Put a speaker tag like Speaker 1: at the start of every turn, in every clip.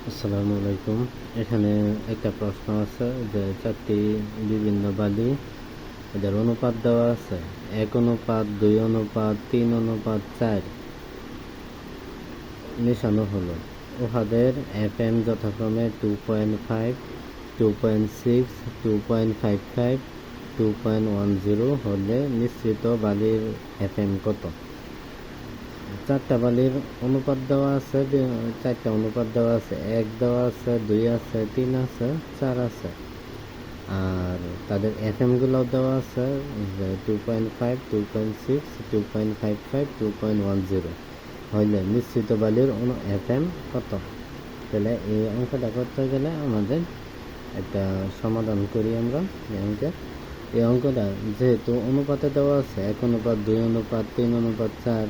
Speaker 1: আসসালামু আলাইকুম। এখানে একটা প্রশ্ন আছে যে চারটি বিভিন্ন বালি এদের অনুপাত দেওয়া আছে 1:2:3:4 মেশানো হলো। উহাদের FM যথাক্রমে 2.5, 2.6, 2.55, 2.10 হলে মিশ্রিত বালির FM কত? চারটা বালির অনুপাত দেওয়া আছে, চারটা অনুপাত দেওয়া আছে, 1 দেওয়া আছে, 2 আছে, 3 আছে, 4 আছে। আর তাদের FM গুলোও দেওয়া আছে 2.5, 2.6, 2.55, 2.10 হইলে মিশ্রিত বালির FM কত? তাহলে এই অঙ্কটা করতে গেলে আমাদের একটা সমাধান করি আমরা এই অঙ্কটা যেহেতু অনুপাতে দেওয়া আছে 1:2:3:4,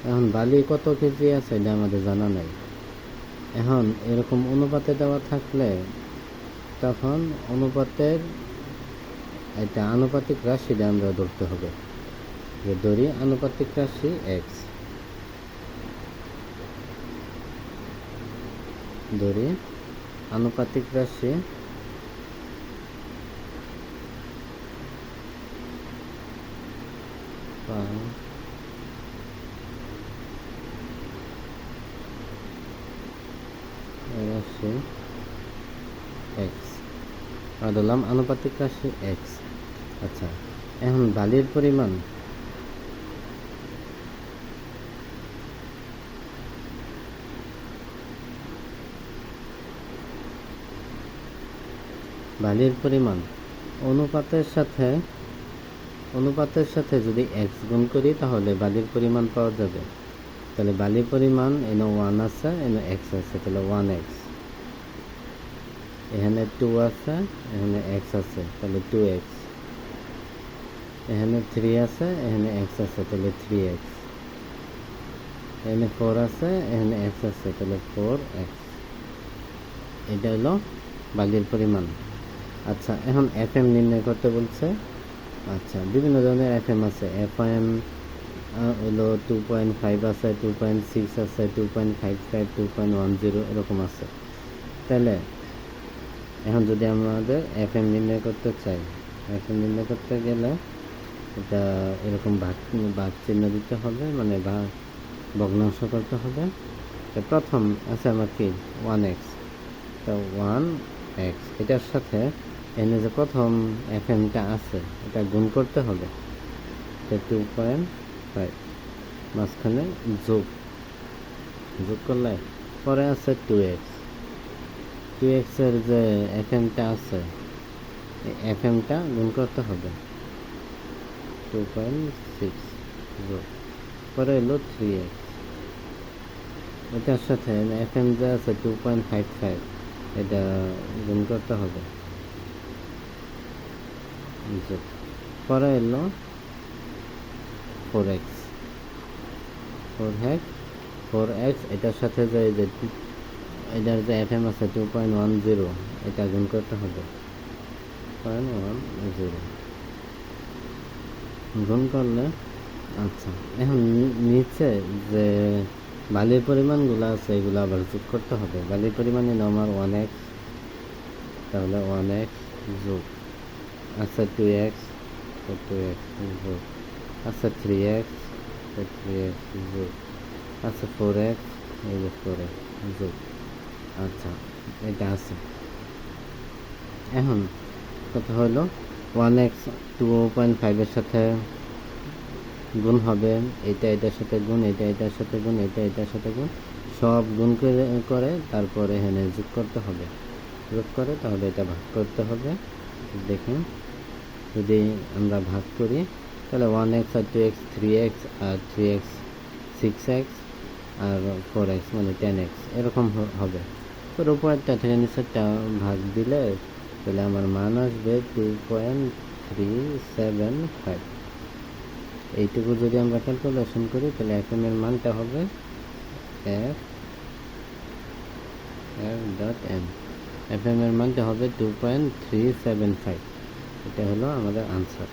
Speaker 1: এখন বালি কত কেজি আছে এটা আমাদের জানা নাই। এখন এরকম অনুপাতে দেওয়া থাকলে তখন অনুপাতের একটা আনুপাতিক রাশিটা আমরা ধরতে হবে। যে ধরি আনুপাতিক রাশি x, ধরি আনুপাতিক রাশি রাশি x আর ধরলাম আনুপাতিক রাশি x। আচ্ছা, এখন বালির পরিমাণ অনুপাতের সাথে যদি x গুণ করি তাহলে বালির পরিমাণ পাওয়া যাবে। তাহলে বালির পরিমাণ এনে 1 আছে, এনে x আছে, তাহলে 1x। এখানে 2 আছে, এখানে x আছে, তাহলে 2x। এখানে 3 আছে, এখানে x আছে, তাহলে 3x। এখানে 4 আছে, এখানে x আছে, তাহলে 4x। এটা হলো বালির পরিমাণ। আচ্ছা, এখন FM নির্ণয় করতে বলছে। আচ্ছা, বিভিন্ন ধরনের FM আছে। FM হলো 2.5 আছে, 2.6 আছে, 2.55, 2.10 এরকম আছে। তাহলে এখন যদি আমাদের FM নির্ণয় করতে চাই, FM নির্ণয় করতে গেলে এটা এরকম ভাগ চিহ্ন দিতে হবে, মানে ভগ্নাংশ করতে হবে। প্রথম আছে আমার কি 1x, তো 1x এটার সাথে এনে যে প্রথম FMটা আছে এটা গুণ করতে হবে। 2.5 মাঝখানে যোগ করলে পরে আছে 2x এর যে FMটা আছে FMটা গুণ করতে হবে 2.6 যোগ পরে এলো 3x। এটার সাথে FM যে আছে 2.55 এটা গুণ করতে হবে, পরে এলো 4x। এটার সাথে যে এটার যে FM আছে 2.10 এটা গুণ করতে হবে 0.10 গুণ করলে। আচ্ছা, এখন নিচে যে বালির পরিমাণগুলো আছে এগুলো আবার যোগ করতে হবে। বালির পরিমাণ নিল আমার 1x, তাহলে 1x যোগ আছে 2x, 2x যোগ আছে 3x, 3x যোগ আছে 4x, এই যে 4x যোগ। আচ্ছা, এটা আছে। এখন কথা হলো 1x 2.5 এর সাথে গুণ হবে, এটার সাথে গুণ, এটার সাথে গুণ, এটার সাথে গুণ, সব গুণ করে তারপরে এখানে যোগ করতে হবে। যোগ করে তাহলে এটা ভাগ করতে হবে। দেখুন, যদি আমরা ভাগ করি তাহলে 1x আর 2x 3x আর 3x 6x আর 4x মানে 10x এরকম হবে। তো উপরেরটা থেকে নিচেরটা ভাগ দিলে তাহলে আমার মান আসবে 2.375। এইটুকু যদি আমরা ক্যালকুলেশন করি তাহলে FM এর মানটা হবে f.m। FM এর মানটা হবে 2.375। এটা হলো আমাদের আনসার।